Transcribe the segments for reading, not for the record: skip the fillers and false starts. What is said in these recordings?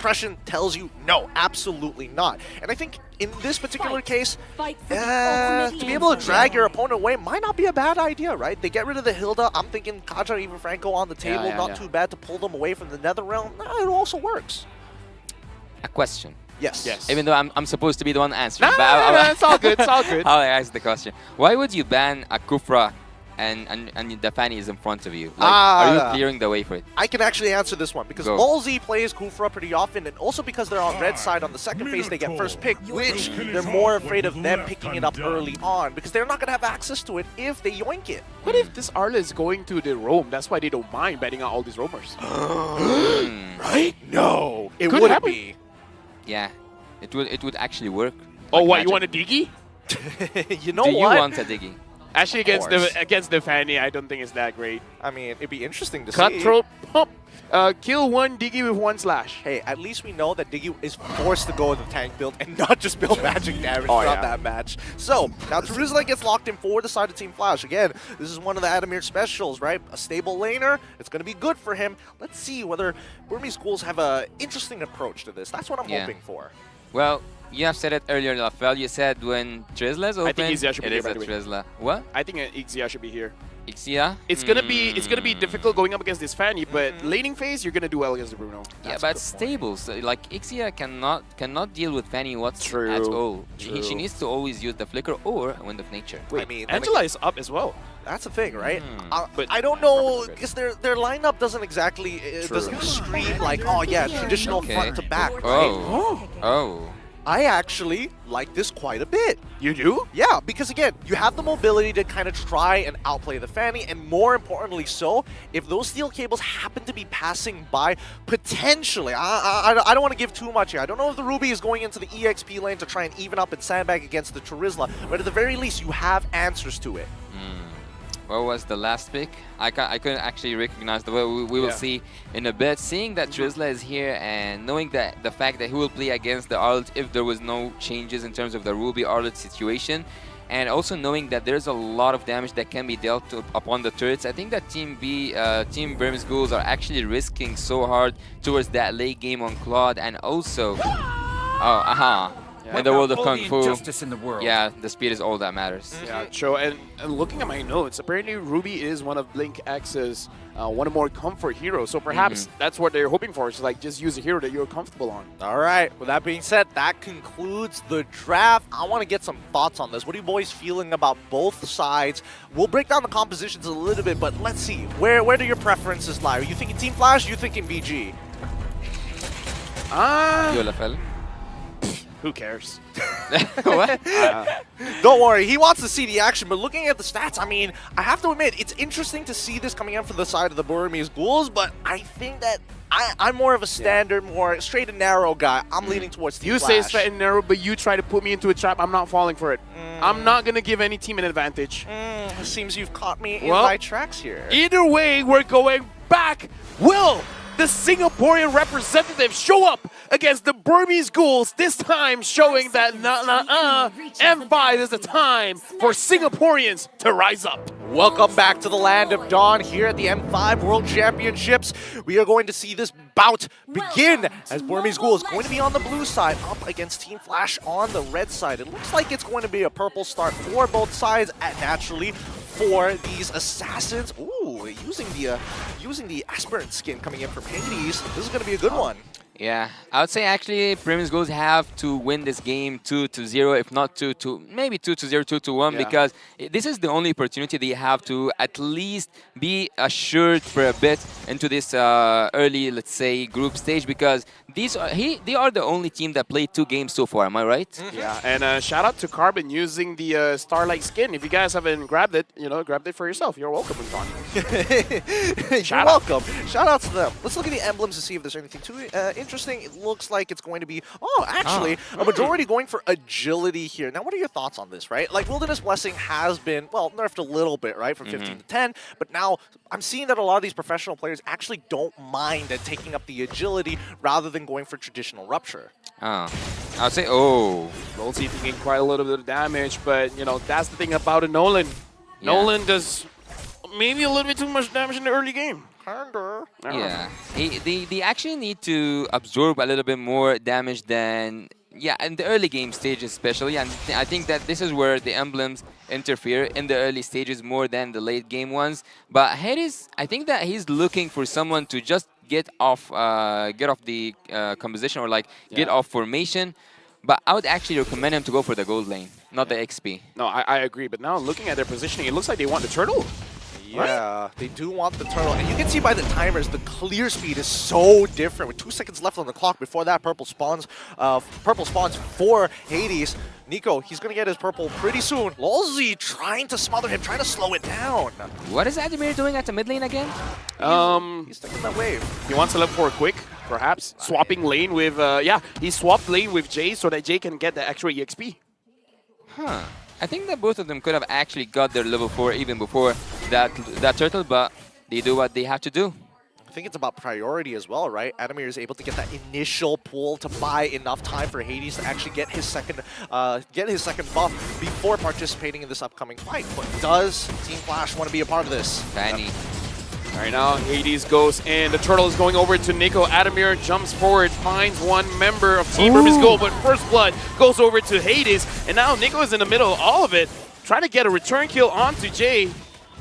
suppression tells you no, absolutely not. And I think in this particular case, to be able to drag your opponent away might not be a bad idea, right? They get rid of the Hilda. I'm thinking Kaja or even Franco on the table, not too bad to pull them away from the Nether Realm. It also works. A question. Yes. Even though I'm supposed to be the one answering. No, it's all good. It's all good. I'll ask the question. Why would you ban a Kufra and the Fanny is in front of you? Like, are you clearing the way for it? I can actually answer this one because Molzy plays Kufra pretty often, and also because they're on red side on the second phase, they get first pick, which they're more afraid of them picking it up early on because they're not going to have access to it if they yoink it. What if this Arla is going to the roam? That's why they don't mind betting out all these roamers. Right? No, it Could wouldn't happen. be. Yeah, it would actually work. Oh, like what, magic. you want a Diggy? You know Do what? you want a Diggy? Actually, against the Fanny, I don't think it's that great. I mean, it'd be interesting to see. Cutthroat pump. Kill one Diggy with one slash. Hey, at least we know that Diggy is forced to go with the tank build and not just build magic damage throughout that match. So, now Terizla gets locked in for the side of Team Flash. Again, this is one of the Adamir specials, right? A stable laner. It's going to be good for him. Let's see whether Burmese Ghouls have an interesting approach to this. That's what I'm hoping for. Well, you have said it earlier, Lafel. You said when Terizla is open, I think Ixia should be it here, is by a the way. Terizla. What? I think Ixia should be here. Ixia? It's gonna be difficult going up against this Fanny, but laning phase you're gonna do well against the Bruno. Yeah, but stable. So, like Ixia cannot deal with Fanny at all. She needs to always use the flicker or Wind of Nature. Wait, I mean, Angela is up as well. That's the thing, right? But I don't know, because their lineup doesn't exactly doesn't scream like, oh yeah, traditional front to back, right? Oh. I actually like this quite a bit. You do? Yeah, because again, you have the mobility to kind of try and outplay the Fanny, and more importantly so, if those steel cables happen to be passing by, potentially, I don't want to give too much here. I don't know if the Ruby is going into the EXP lane to try and even up and sandbag against the Terizla, but at the very least, you have answers to it. What was the last pick? I couldn't actually recognize the way. We will see in a bit. Seeing that Terizla is here and knowing that the fact that he will play against the Arlet if there was no changes in terms of the Ruby Arlet situation, and also knowing that there's a lot of damage that can be dealt upon the turrets, I think that Team Burmese Ghouls are actually risking so hard towards that late game on Claude, and also, in the world of Kung Fu, the speed is all that matters. Yeah, true. And looking at my notes, apparently Ruby is one of Blink X's one of more comfort heroes. So perhaps that's what they're hoping for. Is like just use a hero that you're comfortable on. All right. With that being said, that concludes the draft. I want to get some thoughts on this. What are you boys feeling about both sides? We'll break down the compositions a little bit, but let's see. Where do your preferences lie? Are you thinking Team Flash? Are you thinking BG? Who cares? What? Don't worry, he wants to see the action, but looking at the stats, I mean, I have to admit, it's interesting to see this coming out from the side of the Burmese Ghouls, but I think that I'm more of a standard, more straight and narrow guy. I'm leaning towards Team Flash. You say straight and narrow, but you try to put me into a trap. I'm not falling for it. I'm not going to give any team an advantage. It seems you've caught me in my tracks here. Either way, we're going back. Will the Singaporean representative show up against the Burmese Ghouls, this time showing that M5 is the time for Singaporeans to rise up. Welcome back to the land of Dawn here at the M5 World Championships. We are going to see this bout begin as Burmese Ghoul is going to be on the blue side up against Team Flash on the red side. It looks like it's going to be a purple start for both sides, naturally for these assassins. Ooh, using the aspirant skin coming in from Hades. This is going to be a good one. Yeah, I would say actually Burmese Ghouls have to win this game 2-0, if not 2-2, maybe 2-0, 2-1, because this is the only opportunity they have to at least be assured for a bit into this early, let's say, group stage, because they are the only team that played 2 games so far. Am I right? Yeah, and shout out to Carbon using the Starlight skin. If you guys haven't grabbed it, grabbed it for yourself. You're welcome, Ron. You're welcome. Shout out to them. Let's look at the emblems to see if there's anything too interesting. It looks like it's going to be, a majority going for agility here. Now, what are your thoughts on this, right? Like, Wilderness Blessing has been, well, nerfed a little bit, right, from 15 to 10, but now I'm seeing that a lot of these professional players actually don't mind taking up the agility rather than going for traditional Rupture. I would say, Rolsey taking quite a little bit of damage, but, that's the thing about a Nolan. Nolan does maybe a little bit too much damage in the early game. Kinda. Yeah, they actually need to absorb a little bit more damage than, yeah, in the early game stage especially, and I think that this is where the emblems interfere in the early stages more than the late game ones. But Hades, I think that he's looking for someone to just get off the composition, or like get off formation. But I would actually recommend him to go for the gold lane, not the XP. No, I agree. But now looking at their positioning, it looks like they want the turtle. Yeah, they do want the turtle. And you can see by the timers, the clear speed is so different. With 2 seconds left on the clock before that purple spawns for Hades. Nico, he's going to get his purple pretty soon. Lolzy trying to smother him, trying to slow it down. What is Adamir doing at the mid lane again? He's stuck in that wave. He wants to look for a quick, perhaps. Swapping lane with, he swapped lane with Jay so that Jay can get the extra EXP. Huh. I think that both of them could have actually got their level 4 even before that turtle, but they do what they have to do. I think it's about priority as well, right? Adamir is able to get that initial pull to buy enough time for Hades to actually get his second buff before participating in this upcoming fight. But does Team Flash want to be a part of this? Fanny. All right, now Hades goes in. The turtle is going over to Nico. Adamir jumps forward, finds one member of Team Burmese Gold, but First Blood goes over to Hades. And now Nico is in the middle of all of it, trying to get a return kill onto Jay.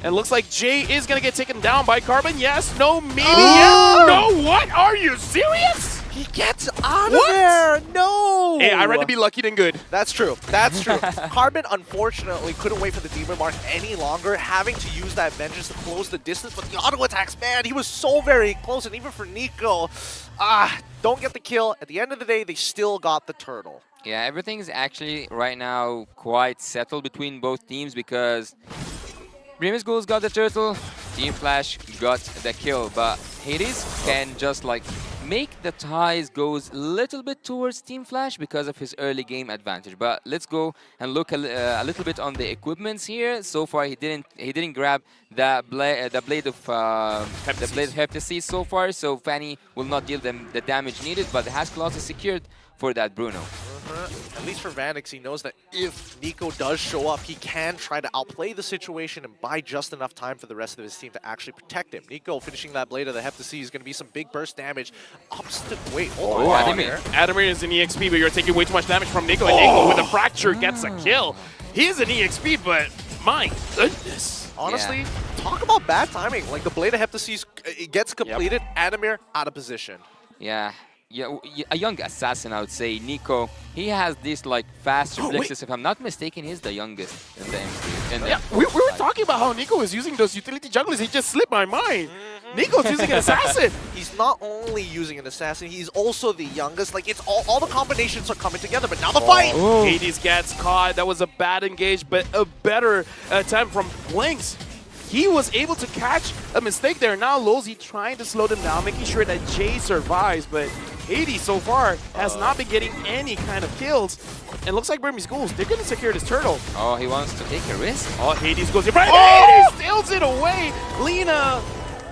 And looks like Jay is going to get taken down by Carbon. Yes, no, maybe, yes, no. What? Are you serious? He gets out of there! No! Hey, I'd rather be lucky than good. That's true. That's true. Carbon, unfortunately, couldn't wait for the Demon Mark any longer, having to use that Vengeance to close the distance. But the auto attacks, man, he was so very close. And even for Nico, don't get the kill. At the end of the day, they still got the turtle. Yeah, everything's actually right now quite settled between both teams because Burmese Ghouls got the turtle, Team Flash got the kill, but Hades can just like make the ties goes a little bit towards Team Flash because of his early game advantage. But let's go and look a little bit on the equipments here. So far, he didn't grab the blade of Heptasis so far. So Fanny will not deal them the damage needed, but the Hash Claws is secured for that Bruno. At least for Vanix, he knows that if Nico does show up, he can try to outplay the situation and buy just enough time for the rest of his team to actually protect him. Nico finishing that blade of the Heptasis is going to be some big burst damage. Wait, hold on. Adamir is an EXP, but you're taking way too much damage from Nico. And Nico with a fracture gets a kill. He is an EXP, but my goodness. Honestly, talk about bad timing. Like the blade of Heptasis gets completed, Adamir out of position. Yeah. Yeah, a young assassin, I would say. Nico, he has this like fast reflexes. If I'm not mistaken, he's the youngest in the M3. We were talking about how Nico was using those utility junglers. He just slipped my mind. Nico's using an assassin. He's not only using an assassin, he's also the youngest. Like it's all the combinations are coming together. But now the fight. Hades gets caught. That was a bad engage, but a better attempt from Blinks. He was able to catch a mistake there. Now Lolzy trying to slow them down, making sure that Jay survives, but Hades so far has not been getting any kind of kills. And looks like Burmese Ghouls, they're going to secure this turtle. Oh, he wants to take a risk? Oh, Hades goes in front. Hades steals it away. Lina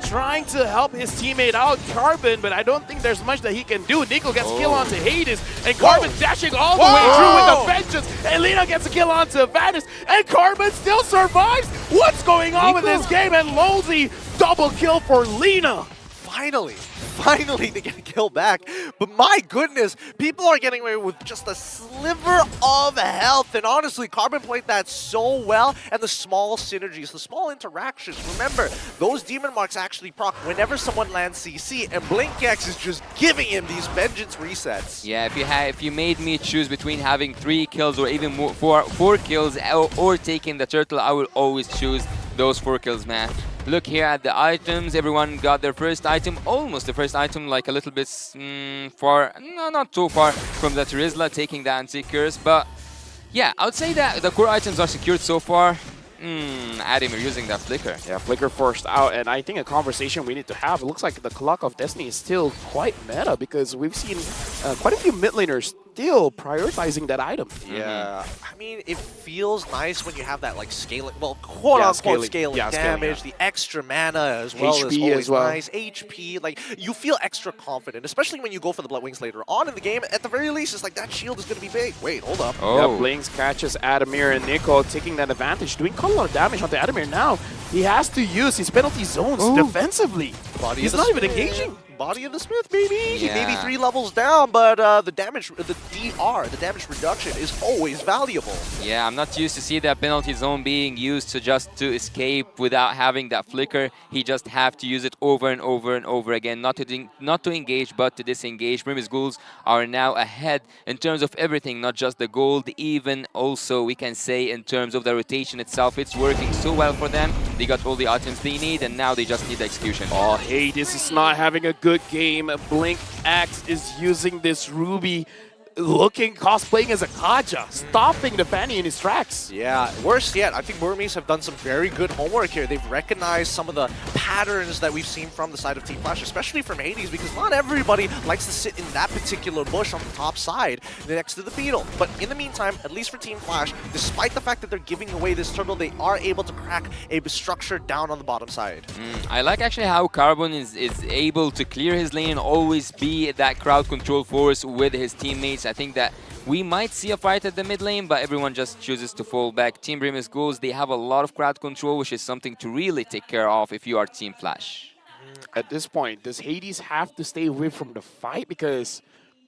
trying to help his teammate out, Carbon, but I don't think there's much that he can do. Nico gets a kill onto Hades, and Carbon dashing all the way through with the vengeance, and Lina gets a kill onto Vanus, and Carbon still survives. What's going on with this game? And Lolzy, double kill for Lina. Finally to get a kill back. But my goodness, people are getting away with just a sliver of health. And honestly, Carbon played that so well. And the small synergies, the small interactions. Remember, those demon marks actually proc whenever someone lands CC. And BlinkX is just giving him these vengeance resets. Yeah, if you made me choose between having 3 kills or even more, four kills or taking the turtle, I would always choose those 4 kills, man. Look here at the items. Everyone got their first item, almost the first item, like a little bit far, no, not too far from the Terizla taking the anti-curse. But yeah, I would say that the core items are secured so far. Adamir using that flicker. Yeah, flicker forced out, and I think a conversation we need to have. It looks like the Clock of Destiny is still quite meta because we've seen quite a few mid laners still prioritizing that item. Yeah, I mean, it feels nice when you have that like scaling, well, quote-unquote scaling damage, the extra mana as well is HP always as well. nice. HP, like you feel extra confident, especially when you go for the Bloodwings later on in the game. At the very least, it's like that shield is going to be big. Wait, hold up. Oh. Yeah, Blinks catches Adamir and Nico taking that advantage, doing quite a lot of damage onto Adamir now. He has to use his penalty zones defensively. He's not even engaging. Body of the Smith, baby. He may be Yeah. 3 levels down, but the damage, the DR, the damage reduction is always valuable. Yeah, I'm not used to see that penalty zone being used to escape without having that flicker. He just have to use it over and over and over again, not to engage, but to disengage. Burmese Ghouls are now ahead in terms of everything, not just the gold, even also we can say in terms of the rotation itself. It's working so well for them. They got all the items they need, and now they just need the execution. Oh, hey, this is not having a good game. Blink X is using this Ruby, cosplaying as a Kaja, stopping the Fanny in his tracks. Yeah, worse yet, I think Burmese have done some very good homework here. They've recognized some of the patterns that we've seen from the side of Team Flash, especially from Hades, because not everybody likes to sit in that particular bush on the top side next to the Beetle. But in the meantime, at least for Team Flash, despite the fact that they're giving away this turtle, they are able to crack a structure down on the bottom side. I like actually how Carbon is able to clear his lane and always be that crowd control force with his teammates. I think that we might see a fight at the mid lane, but everyone just chooses to fall back. Team Burmese Ghouls, they have a lot of crowd control, which is something to really take care of if you are Team Flash. At this point, does Hades have to stay away from the fight? Because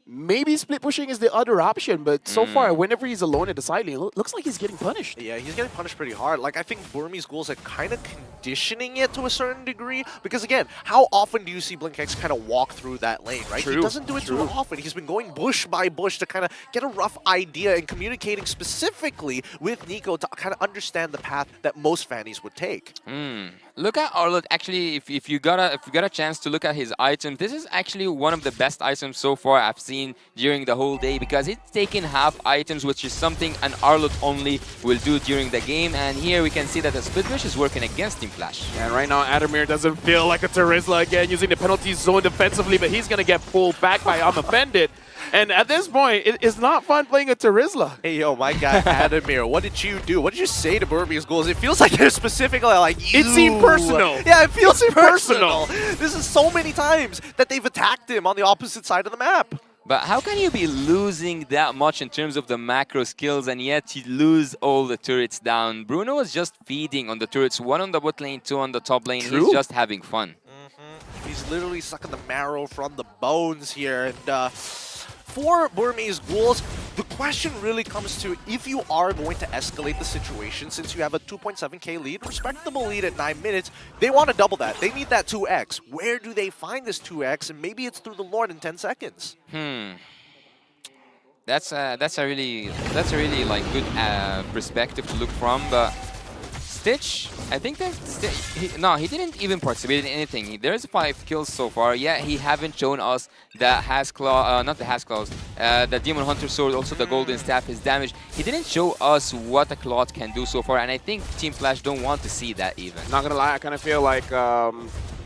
maybe split pushing is the other option, but so far, whenever he's alone at the side lane, looks like he's getting punished. Yeah, he's getting punished pretty hard. Like, I think Burmese Ghouls are kind of conditioning it to a certain degree. Because, again, how often do you see BlinkX kind of walk through that lane, right? He doesn't do it too often. He's been going bush by bush to kind of get a rough idea and communicating specifically with Nico to kind of understand the path that most Fannies would take. Look at Arlott. Actually, if you got a chance to look at his items, this is actually one of the best items so far I've seen during the whole day, because it's taken half items, which is something an Arlott only will do during the game. And here we can see that the split push is working against Team Flash. And right now, Adamir doesn't feel like a Terizla again, using the penalty zone defensively, but he's going to get pulled back by I'm Offended. And at this point, it's not fun playing a Terizla. Hey, yo, my guy, Adamir, what did you do? What did you say to Burmese Ghouls? It feels like they're specifically like, you. It seemed personal. Yeah, it feels personal. This is so many times that they've attacked him on the opposite side of the map. But how can you be losing that much in terms of the macro skills and yet you lose all the turrets down? Bruno was just feeding on the turrets, 1 on the bot lane, 2 on the top lane. He's just having fun. He's literally sucking the marrow from the bones here. And for Burmese Ghouls, the question really comes to if you are going to escalate the situation, since you have a 2.7k lead, respectable lead at 9 minutes, they want to double that. They need that 2x. Where do they find this 2x? And maybe it's through the Lord in 10 seconds. That's a really like good perspective to look from, but Stitch, I think that he didn't even participate in anything. There's 5 kills so far. Yeah, he haven't shown us the Hasclaw, not the Hasclaws, the Demon Hunter Sword, also the Golden Staff, his damage. He didn't show us what a Cloth can do so far, and I think Team Flash don't want to see that even. Not gonna lie, I kind of feel like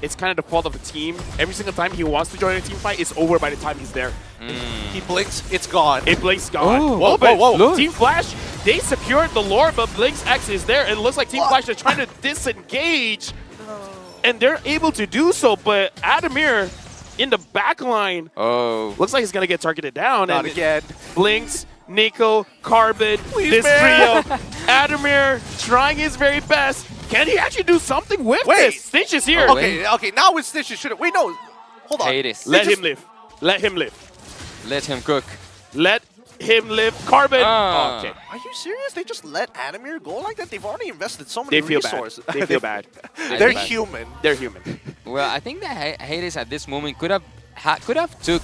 it's kind of the fault of the team. Every single time he wants to join a team fight, it's over by the time he's there. He blinks, it's gone. It Blink's gone. Oh, Whoa, whoa, but Team Flash, they secured the lore, but Blink's X is there. And it looks like Team Flash is trying to disengage. And they're able to do so, but Adamir in the back line looks like he's going to get targeted down. Not and again. Blinks, Nico, Carbon, this man. trio. Adamir trying his very best. Can he actually do something with this? Stitch is here. Okay, now with Stitch, should wait, no. Hold on. Hades. Let him live. Let him live. Let him cook. Let him live. Carbon. Ah. Okay. Are you serious? They just let Adamir go like that? They've already invested so many They feel resources. bad. They feel bad. They're human. They're human. Well, I think that Hades at this moment could have took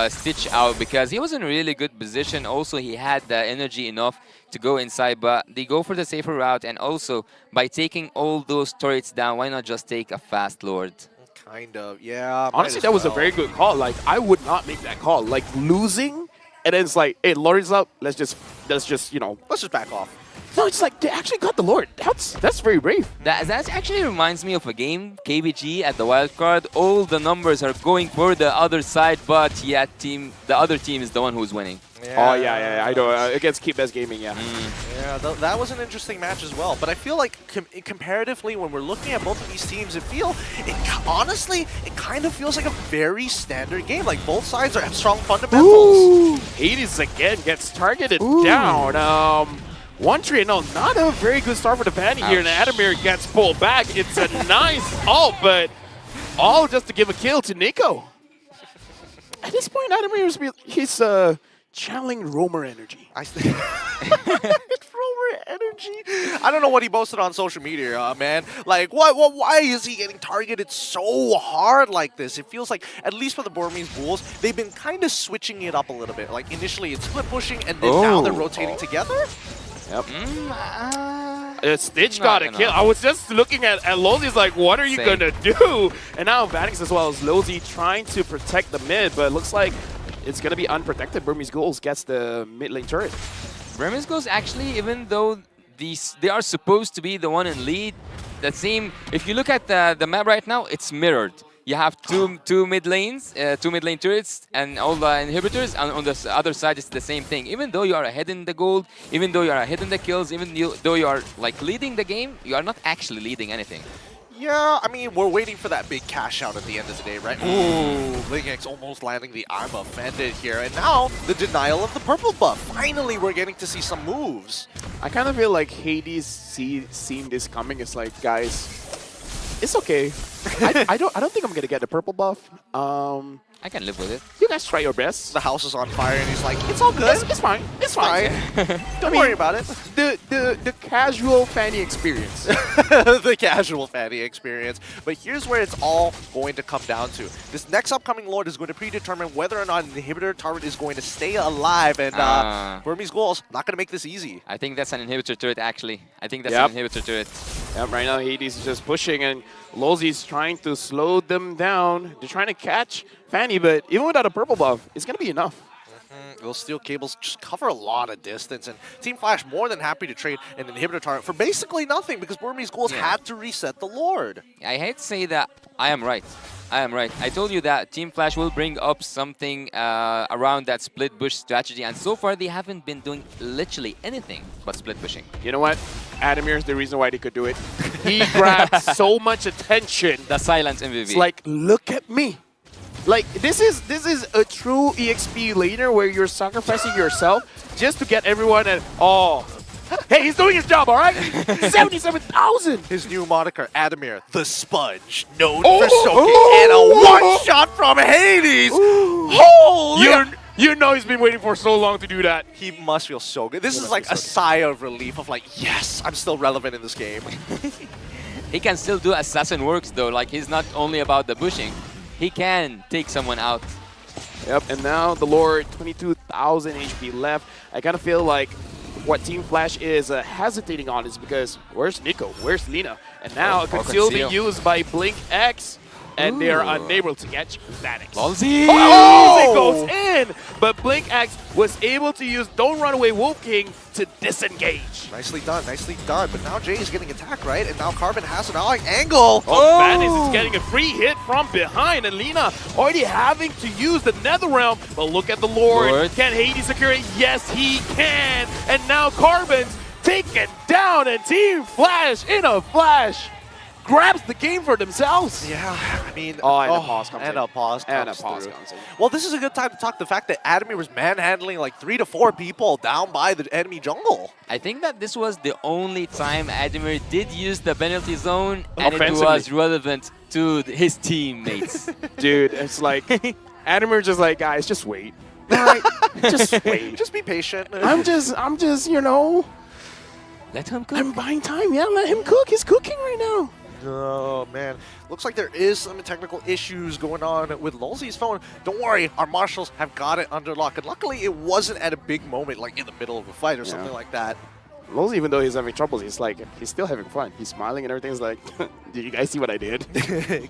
Stitch out because he was in a really good position. Also, he had the energy enough to go inside, but they go for the safer route. And also, by taking all those turrets down, why not just take a fast Lord? Kind of, yeah. Honestly, that was a very good call. Like, I would not make that call. Like, losing, and then it's like, hey, Lord's up. Let's just, you know. Let's just back off. No, it's like they actually got the Lord. That's very brave. That actually reminds me of a game, KBG at the wild card. All the numbers are going for the other side, but yet the other team is the one who's winning. Oh yeah, I know. Against Keep Best Gaming, yeah. Yeah, that was an interesting match as well. But I feel like comparatively, when we're looking at both of these teams, honestly, it kind of feels like a very standard game. Like both sides have strong fundamentals. Ooh. Hades again gets targeted down. 1-3, no, not a very good start for the Fanny here, and Adamir gets pulled back. It's a nice ult, but all just to give a kill to Nico. At this point, he's channeling Roamer energy. Roamer energy. I don't know what he posted on social media, man. Like, why is he getting targeted so hard like this? It feels like, at least for the Burmese Ghouls, they've been kind of switching it up a little bit. Like, initially it's split pushing, and then now they're rotating together. Yep. Stitch got a kill. I was just looking at Lozi's like, what are you going to do? And now Vanix as well as Lozi trying to protect the mid, but it looks like it's going to be unprotected. Burmese Ghouls gets the mid lane turret. Burmese Ghouls actually, even though they are supposed to be the one in lead, if you look at the map right now, it's mirrored. You have two mid lanes, two mid lane turrets, and all the inhibitors. And on the other side, it's the same thing. Even though you are ahead in the gold, even though you are ahead in the kills, though you are like leading the game, you are not actually leading anything. Yeah, I mean, we're waiting for that big cash out at the end of the day, right? Ooh, BlinkX almost landing the I'm offended here. And now, the denial of the purple buff. Finally, we're getting to see some moves. I kind of feel like Hades seen this coming. It's like, guys, it's okay. I don't think I'm gonna get the purple buff. I can live with it. You guys try your best. The house is on fire, and he's like, "It's all good. It's fine. It's fine. Don't worry about it." The casual Fanny experience. The casual Fanny experience. But here's where it's all going to come down to. This next upcoming Lord is going to predetermine whether or not an inhibitor turret is going to stay alive. And Burmese Ghouls not going to make this easy. I think that's an inhibitor turret, actually. I think that's an inhibitor turret. Yep, right now Hades is just pushing, and Lozi's trying to slow them down. They're trying to catch Fanny, but even without a purple buff, it's going to be enough. Those steel cables just cover a lot of distance, and Team Flash more than happy to trade an inhibitor turret for basically nothing because Burmese Ghouls had to reset the Lord. I hate to say that I am right. I told you that Team Flash will bring up something around that split bush strategy, and so far they haven't been doing literally anything but split bushing. You know what? Adamir is the reason why they could do it. He grabbed so much attention. The silence MVP. It's like, look at me. Like, this is a true EXP laner where you're sacrificing yourself just to get everyone and hey, he's doing his job, all right? 77,000. His new moniker, Adamir, the Sponge, known for soaking, and a one-shot from Hades. Holy! You know he's been waiting for so long to do that. He must feel so good. This is like a sigh of relief of like, yes, I'm still relevant in this game. He can still do assassin works though. Like, he's not only about the bushing. He can take someone out. Yep, and now the Lord, 22,000 HP left. I kind of feel like what Team Flash is hesitating on is because where's Nico? Where's Lina? And now it could still be used by BlinkX, and they are unable to catch Vanix. Lozi! It goes in! But BlinkX was able to use Don't Run Away Wolf King to disengage. Nicely done, nicely done. But now Jay is getting attacked, right? And now Carbon has an angle. Vanix is getting a free hit from behind, and Lina already having to use the Netherrealm. But look at the Lord. Can Hades secure it? Yes, he can. And now Carbon's taken down, and Team Flash in a flash grabs the game for themselves. Yeah, I mean... and a pause comes in. And a pause comes in. Well, this is a good time to talk the fact that Adamir was manhandling like 3 to 4 people down by the enemy jungle. I think that this was the only time Adamir did use the penalty zone, and it was relevant to his teammates. Dude, it's like... Adamir just like, guys, just wait. All right, just wait. Just be patient. I'm just, you know... Let him cook. I'm buying time. Yeah, let him cook. He's cooking right now. Oh, man. Looks like there is some technical issues going on with Lozi's phone. Don't worry, our marshals have got it under lock. And luckily, it wasn't at a big moment, like in the middle of a fight or something like that. Lolzy, even though he's having troubles, he's still having fun. He's smiling and everything's like, did you guys see what I did?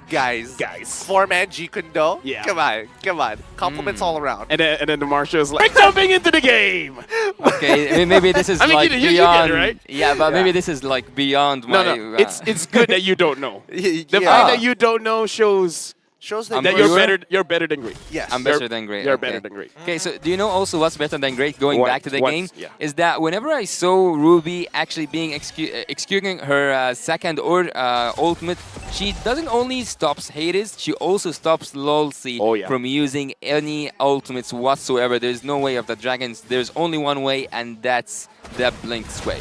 Guys. Guys. Four-man G Kundo. Yeah. Come on. Compliments all around. And then the Marshal's like, jumping into the game! Okay, maybe this is I mean, like you get beyond. it, right? Yeah, but maybe this is like beyond my. No. It's good that you don't know. The Yeah. fact that you don't know shows Shows I'm that that sure. you're better than great. Yes. I'm better than great. You're okay. better than great. Okay, so do you know also what's better than great? Going back to the What? game, Yeah. is that whenever I saw Ruby actually being executing her second or ultimate, she doesn't only stops Hades, she also stops Lolzy Oh, yeah. from using any ultimates whatsoever. There's no way of the dragons. There's only one way, and that's the Blink's way.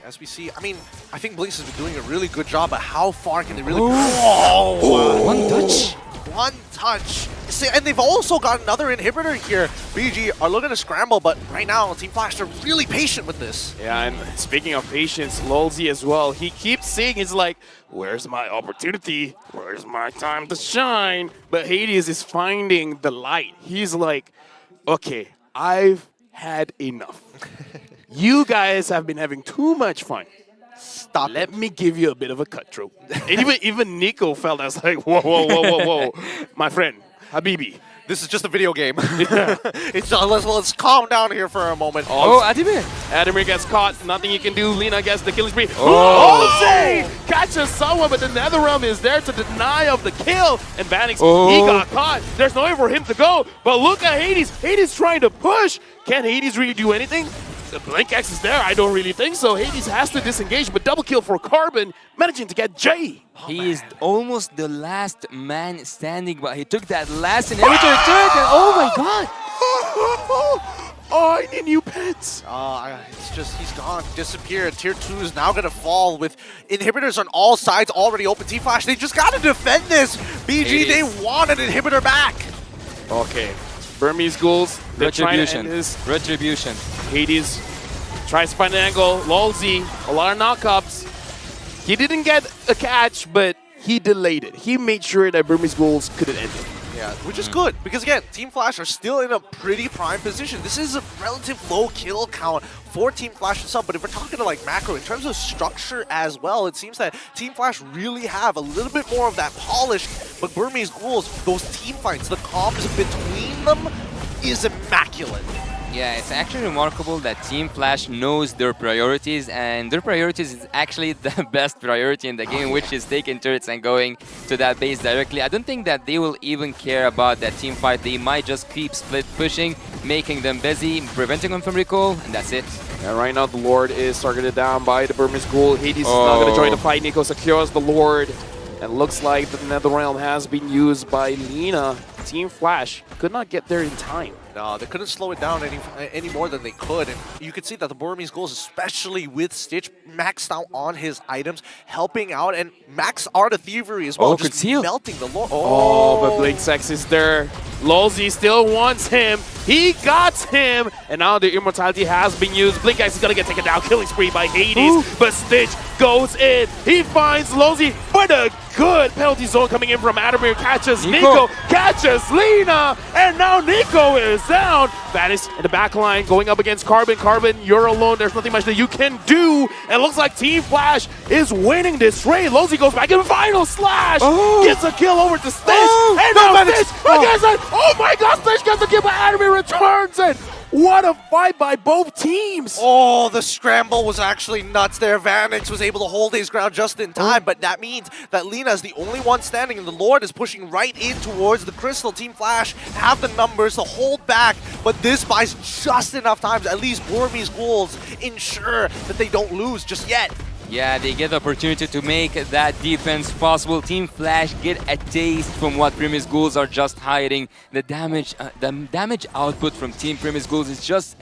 As we see, I mean, I think Blinks has been doing a really good job, but how far can they really go? Oh, One touch. One touch. See, and they've also got another inhibitor here. BG are looking to scramble, but right now, Team Flash are really patient with this. Yeah, and speaking of patience, Lolzy as well, he keeps saying, he's like, where's my opportunity? Where's my time to shine? But Hades is finding the light. He's like, okay, I've had enough. You guys have been having too much fun. Stop Let me give you a bit of a cutthroat. And even Nico felt as like, whoa. My friend, Habibi. This is just a video game. It's let's calm down here for a moment. Oh, Adibir. Adamir gets caught. Nothing you can do. Lina gets the killing spree. Oh. Jose catches someone, but the Netherrealm is there to deny of the kill. And Vanix, Oh. he got caught. There's nowhere for him to go. But look at Hades. Hades trying to push. Can Hades really do anything? The Blink X is there. I don't really think so. Hades has to disengage, but double kill for Carbon, managing to get Jay. He is almost the last man standing, but he took that last inhibitor turret, and oh my god! Oh, I need new pets. It's just, he's gone, disappeared. Tier 2 is now going to fall with inhibitors on all sides already open. T-Flash, they just got to defend this. BG, they want an inhibitor back. Okay, Burmese Ghouls, they're trying to Retribution. end this. Retribution. Hades tries to find an angle. Lolzy, a lot of knockups. He didn't get a catch, but he delayed it. He made sure that Burmese Ghouls couldn't end it. Yeah, which is good, because again, Team Flash are still in a pretty prime position. This is a relative low kill count for Team Flash itself, but if we're talking to like macro, in terms of structure as well, it seems that Team Flash really have a little bit more of that polish, but Burmese Ghouls, those team fights, the comms between them is immaculate. Yeah, it's actually remarkable that Team Flash knows their priorities, and their priorities is actually the best priority in the game, which is taking turrets and going to that base directly. I don't think that they will even care about that team fight. They might just keep split pushing, making them busy, preventing them from recall, and that's it. And right now the Lord is targeted down by the Burmese Ghoul. Hades is not going to join the fight. Nico secures the Lord. And looks like the Netherrealm has been used by Lina. Team Flash could not get there in time. No, they couldn't slow it down any more than they could. And you could see that the Burmese Ghouls, especially with Stitch, maxed out on his items, helping out, and max Art of Thievery as well, Oh, just concealed. melting the Lord. Oh, but Blink Sex is there. Lolzy still wants him. He got him. And now the immortality has been used. Blink X is going to get taken down. Killing spree by Hades. Ooh. But Stitch goes in. He finds Lolzy. But a good penalty zone coming in from Adamir. Catches Nico. Catches Lina. And now Nico is down. Vanis in the back line going up against Carbon. Carbon, you're alone. There's nothing much that you can do. And it looks like Team Flash is winning this raid. Lolzy goes back in final slash. Gets a kill over to Stitch. And now Stitch against it. Oh my god, Stitch gets a kill, but Adamir returns it. What a fight by both teams. Oh, the scramble was actually nuts there. Vanix was able to hold his ground just in time, but that means that Lina is the only one standing, and the Lord is pushing right in towards the Crystal. Team Flash have the numbers to hold back, but this buys just enough time to at least Burmese Ghouls ensure that they don't lose just yet. Yeah, they get the opportunity to make that defense possible. Team Flash get a taste from what Burmese Ghouls are just hiding. The damage output from Team Burmese Ghouls is just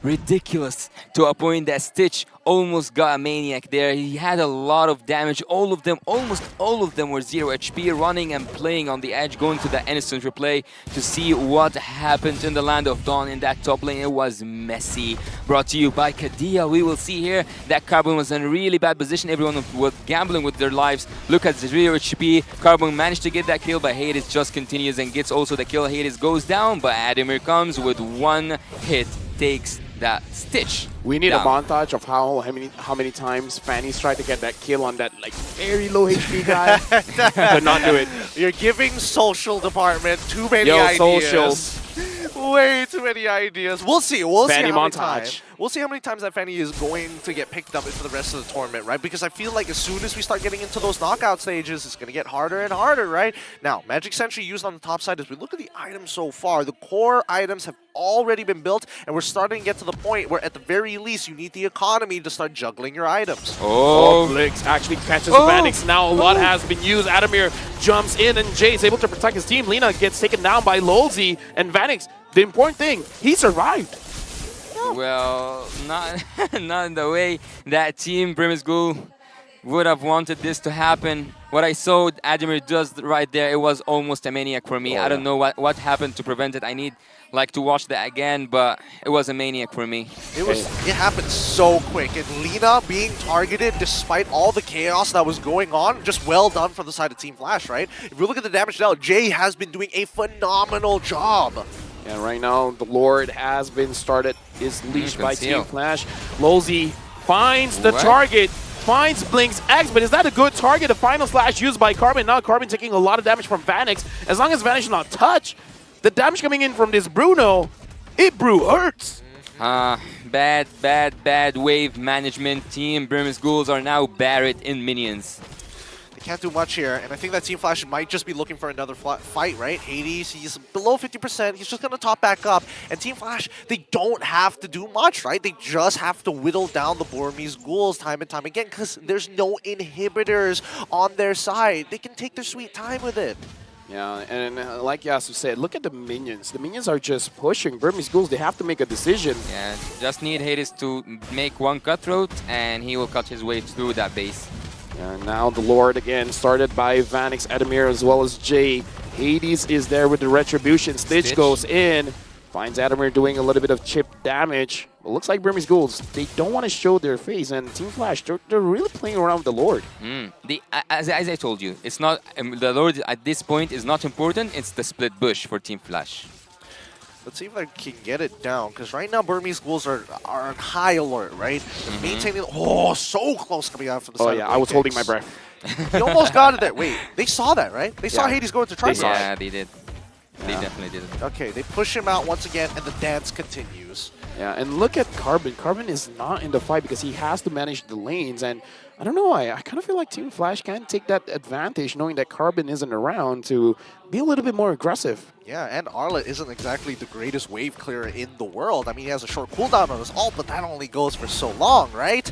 ridiculous, to a point that Stitch almost got a maniac there. He had a lot of damage. All of them, almost all of them were 0 HP, running and playing on the edge, going to the instant replay to see what happened in the Land of Dawn in that top lane. It was messy. Brought to you by Kadia. We will see here that Carbon was in a really bad position. Everyone was gambling with their lives. Look at 0 HP. Carbon managed to get that kill, but Hades just continues and gets also the kill. Hades goes down, but Adamir comes with one hit, takes that Stitch. We need down. a montage of how many times Fanny's tried to get that kill on that like very low HP guy, but not do it. You're giving social department too many Yo, ideas. socials. Way too many ideas. We'll see. We'll Fanny see how many montage. times. We'll see how many times that Fanny is going to get picked up into the rest of the tournament, right? Because I feel like as soon as we start getting into those knockout stages, it's going to get harder and harder, right? Now, Magic Sentry used on the top side, as we look at the items so far, the core items have already been built, and we're starting to get to the point where at the very least you need the economy to start juggling your items. Oh, Blix actually catches the Vanix. Now a lot has been used. Adamir jumps in, and Jay is able to protect his team. Lina gets taken down by Lolzy, and Vanix, the important thing, he survived. Well, not not in the way that Team Burmese Ghoul would have wanted this to happen. What I saw Adamir does right there, it was almost a maniac for me. I don't know what happened to prevent it. I need to watch that again, but it was a maniac for me. It happened so quick, and Lina being targeted despite all the chaos that was going on, just well done from the side of Team Flash, right? If we look at the damage now, Jay has been doing a phenomenal job. Yeah, right now the Lord has been started, is leashed by Conceal. Team Flash. Lolzy finds the target, finds Blink's X, but is that a good target? The final slash used by Carbon. Now Carbon taking a lot of damage from Vanix. As long as Vanix is not touched, the damage coming in from this Bruno, it brew hurts. Bad wave management. Team Burmese Ghouls are now buried in minions. Can't do much here, and I think that Team Flash might just be looking for another fight, right? Hades, he's below 50%, he's just going to top back up, and Team Flash, they don't have to do much, right? They just have to whittle down the Burmese Ghouls time and time again, because there's no inhibitors on their side. They can take their sweet time with it. Yeah, and like Yasu said, look at the minions. The minions are just pushing. Burmese Ghouls, they have to make a decision. Yeah, just need Hades to make one cutthroat, and he will cut his way through that base. And now the Lord again, started by Vanix, Adamir, as well as Jay. Hades is there with the Retribution. Stitch goes in, finds Adamir doing a little bit of chip damage. It looks like Burmese Ghouls, they don't want to show their face, and Team Flash, they're really playing around with the Lord. As I told you, it's not the Lord at this point is not important. It's the split bush for Team Flash. Let's see if I can get it down, because right now Burmese Ghouls are on high alert, right? They're maintaining, so close coming out from the side. Oh yeah, I was holding my breath. He almost got it there. Wait, they saw that, right? They saw Hades going to try. Yeah, they did. They definitely did. Okay, they push him out once again, and the dance continues. Yeah, and look at Carbon. Carbon is not in the fight because he has to manage the lanes, and I don't know, I kind of feel like Team Flash can take that advantage knowing that Carbon isn't around to be a little bit more aggressive. Yeah, and Arlet isn't exactly the greatest wave clearer in the world. I mean, he has a short cooldown on his ult, but that only goes for so long, right?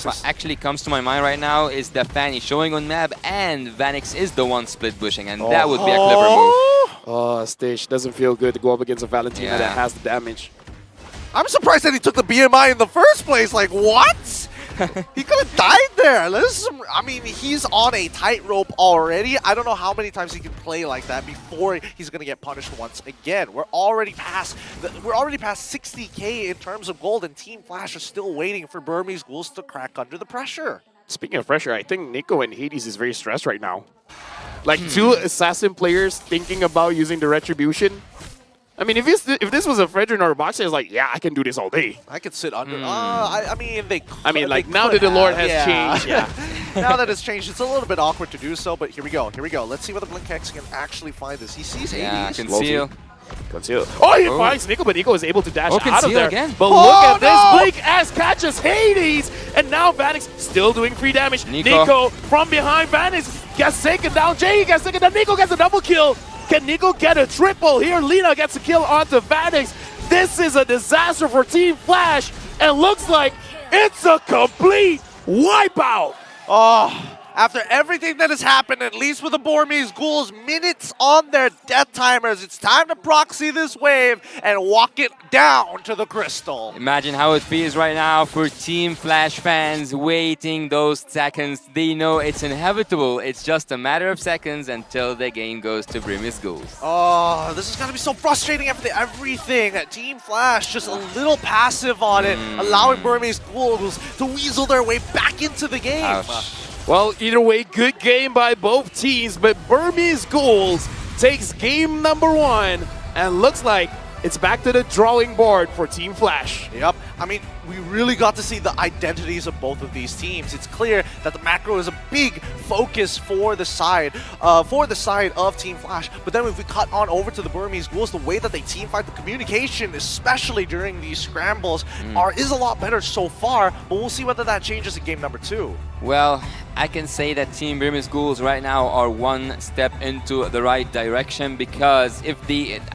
What actually comes to my mind right now is the Fanny showing on map, and Vanix is the one split bushing, and that would be a clever move. Oh, Stitch doesn't feel good to go up against a Valentina that has the damage. I'm surprised that he took the BMI in the first place. Like, what? He could have died there. I mean, he's on a tightrope already. I don't know how many times he can play like that before he's going to get punished once again. We're already past 60K in terms of gold, and Team Flash are still waiting for Burmese Ghouls to crack under the pressure. Speaking of pressure, I think Nico and Hades is very stressed right now. Like two assassin players thinking about using the Retribution. I mean, if this was a Fredrin or a Boxer, it's like, yeah, I can do this all day. I could sit under. I mean, they could, I mean, like, now that the Lord has changed, now that it's changed, it's a little bit awkward to do so, but here we go. Let's see whether Blink X can actually find this. He sees Hades. Conceal. Oh, he finds Nico, but Nico is able to dash out of there. Again. But look at this, Blink X catches Hades, and now Vanix still doing free damage. Nico from behind Vanix gets taken down. Jay gets taken down. Nico gets a double kill. Can Nico get a triple here? Lina gets a kill onto Vanix. This is a disaster for Team Flash, and looks like it's a complete wipeout. Oh, after everything that has happened, at least with the Burmese Ghouls, minutes on their death timers, it's time to proxy this wave and walk it down to the crystal. Imagine how it feels right now for Team Flash fans waiting those seconds. They know it's inevitable. It's just a matter of seconds until the game goes to Burmese Ghouls. Oh, this is going to be so frustrating after everything. Team Flash just a little passive on it, allowing Burmese Ghouls to weasel their way back into the game. Ouch. Well, either way, good game by both teams, but Burmese Ghouls takes game number 1, and looks like it's back to the drawing board for Team Flash. Yep. I mean, we really got to see the identities of both of these teams. It's clear that the macro is a big focus for the side of Team Flash. But then if we cut on over to the Burmese Ghouls, the way that they team fight, the communication, especially during these scrambles, is a lot better so far. But we'll see whether that changes in game number 2. Well, I can say that Team Burmese Ghouls right now are one step into the right direction, because if the